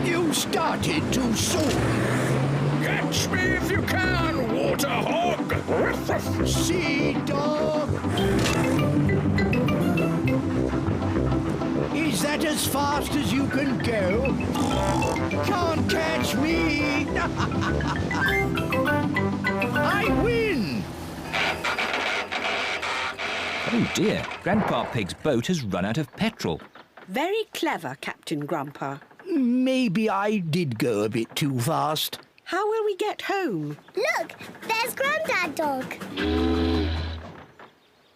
You started too soon. Catch me if you can, water hog! Sea dog! Is that as fast as you can go? Can't catch me! I win! Oh dear, Grandpa Pig's boat has run out of petrol. Very clever, Captain Grandpa. Maybe I did go a bit too fast. How will we get home? Look, there's Grandad Dog.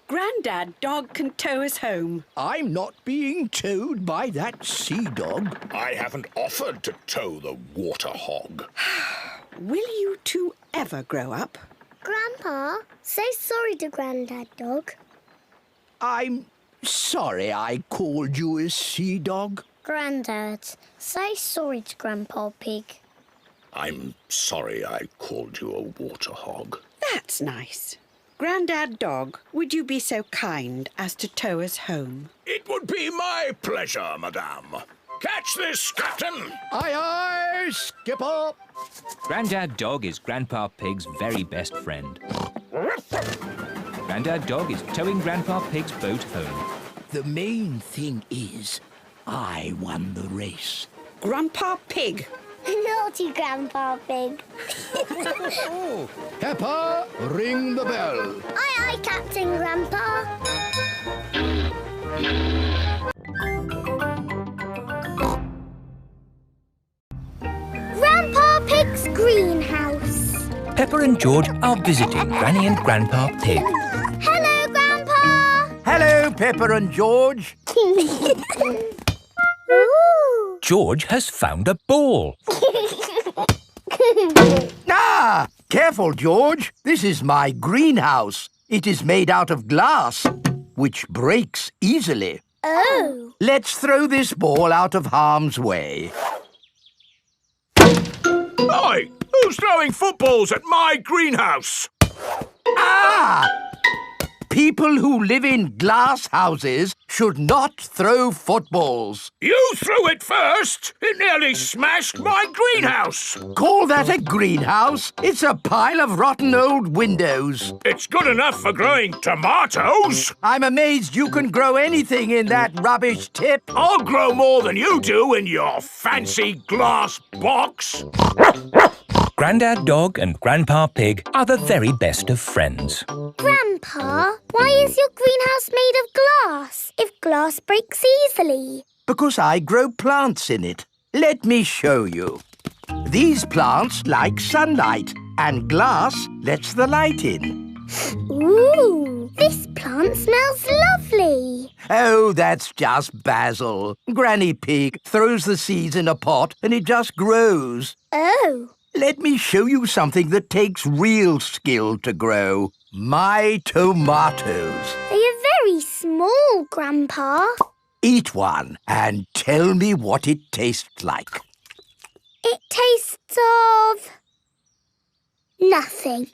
Grandad Dog can tow us home. I'm not being towed by that sea dog. I haven't offered to tow the water hog. Will you two ever grow up? Grandpa, say sorry to Grandad Dog. I'm sorry I called you a sea dog. Grandad, say sorry to Grandpa Pig. I'm sorry I called you a water hog. That's nice. Grandad Dog, would you be so kind as to tow us home? It would be my pleasure, madame. Catch this, Captain! Aye, aye, skipper! Grandad Dog is Grandpa Pig's very best friend. Grandad Dog is towing Grandpa Pig's boat home. The main thing is, I won the race. Grandpa Pig. Naughty Grandpa Pig. Peppa, ring the bell. Aye, aye, Captain Grandpa. Grandpa Pig's greenhouse. Peppa and George are visiting Granny and Grandpa Pig. Hello, Grandpa. Hello, Peppa and George. Ooh. George has found a ball. Ah! Careful, George. This is my greenhouse. It is made out of glass, which breaks easily. Oh. Let's throw this ball out of harm's way. Oi! Who's throwing footballs at my greenhouse? Ah! People who live in glass houses should not throw footballs. You threw it first. It nearly smashed my greenhouse. Call that a greenhouse? It's a pile of rotten old windows. It's good enough for growing tomatoes. I'm amazed you can grow anything in that rubbish tip. I'll grow more than you do in your fancy glass box. Grandad Dog and Grandpa Pig are the very best of friends. Grandpa, why is your greenhouse made of glass if glass breaks easily? Because I grow plants in it. Let me show you. These plants like sunlight, and glass lets the light in. Ooh, this plant smells lovely. Oh, that's just basil. Granny Pig throws the seeds in a pot and it just grows. Oh. Let me show you something that takes real skill to grow. My tomatoes. They are very small, Grandpa. Eat one and tell me what it tastes like. It tastes of... nothing.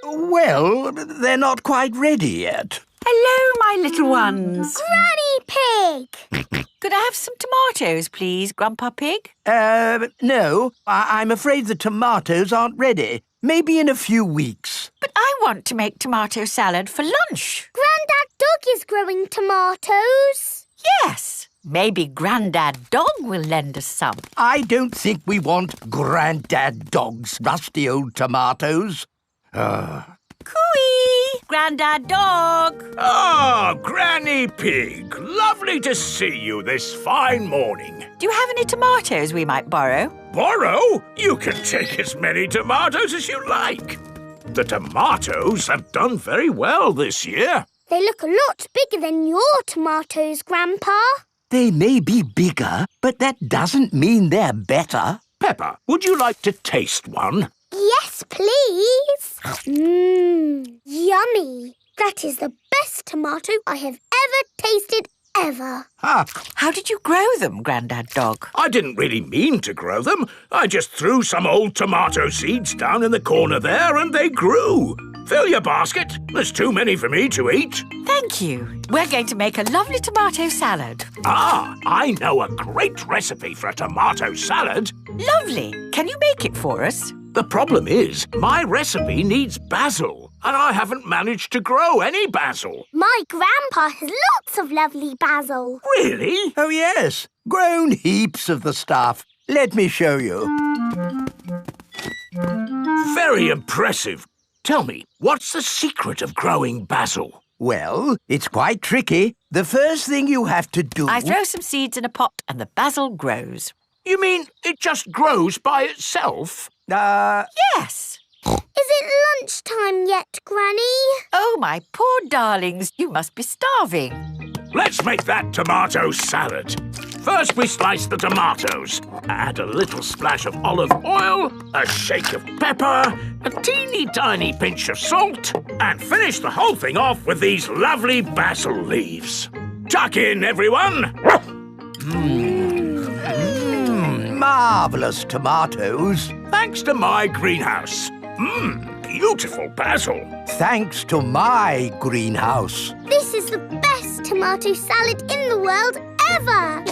Well, they're not quite ready yet. Hello, my little ones. Granny Pig! Could I have some tomatoes, please, Grandpa Pig? No. I'm afraid the tomatoes aren't ready. Maybe in a few weeks. But I want to make tomato salad for lunch. Grandad Dog is growing tomatoes. Yes. Maybe Grandad Dog will lend us some. I don't think we want Grandad Dog's rusty old tomatoes. Cooey! Grandad Dog! Ah, Granny Pig. Lovely to see you this fine morning. Do you have any tomatoes we might borrow? Borrow? You can take as many tomatoes as you like. The tomatoes have done very well this year. They look a lot bigger than your tomatoes, Grandpa. They may be bigger, but that doesn't mean they're better. Peppa, would you like to taste one? Yes, please. Yummy. That is the best tomato I have ever tasted ever. How did you grow them, Grandad Dog? I didn't really mean to grow them. I just threw some old tomato seeds down in the corner there and they grew. Fill your basket. There's too many for me to eat. Thank you. We're going to make a lovely tomato salad. Ah, I know a great recipe for a tomato salad. Lovely. Can you make it for us? The problem is, my recipe needs basil, and I haven't managed to grow any basil. My grandpa has lots of lovely basil. Really? Oh, yes. Grown heaps of the stuff. Let me show you. Very impressive. Tell me, what's the secret of growing basil? Well, it's quite tricky. The first thing you have to do... I throw some seeds in a pot and the basil grows. You mean it just grows by itself? Yes. Is it lunchtime yet, Granny? Oh, my poor darlings, you must be starving. Let's make that tomato salad. First, we slice the tomatoes. Add a little splash of olive oil, a shake of pepper, a teeny tiny pinch of salt, and finish the whole thing off with these lovely basil leaves. Tuck in, everyone. Marvellous tomatoes. Thanks to my greenhouse. Beautiful basil. Thanks to my greenhouse. This is the best tomato salad in the world ever!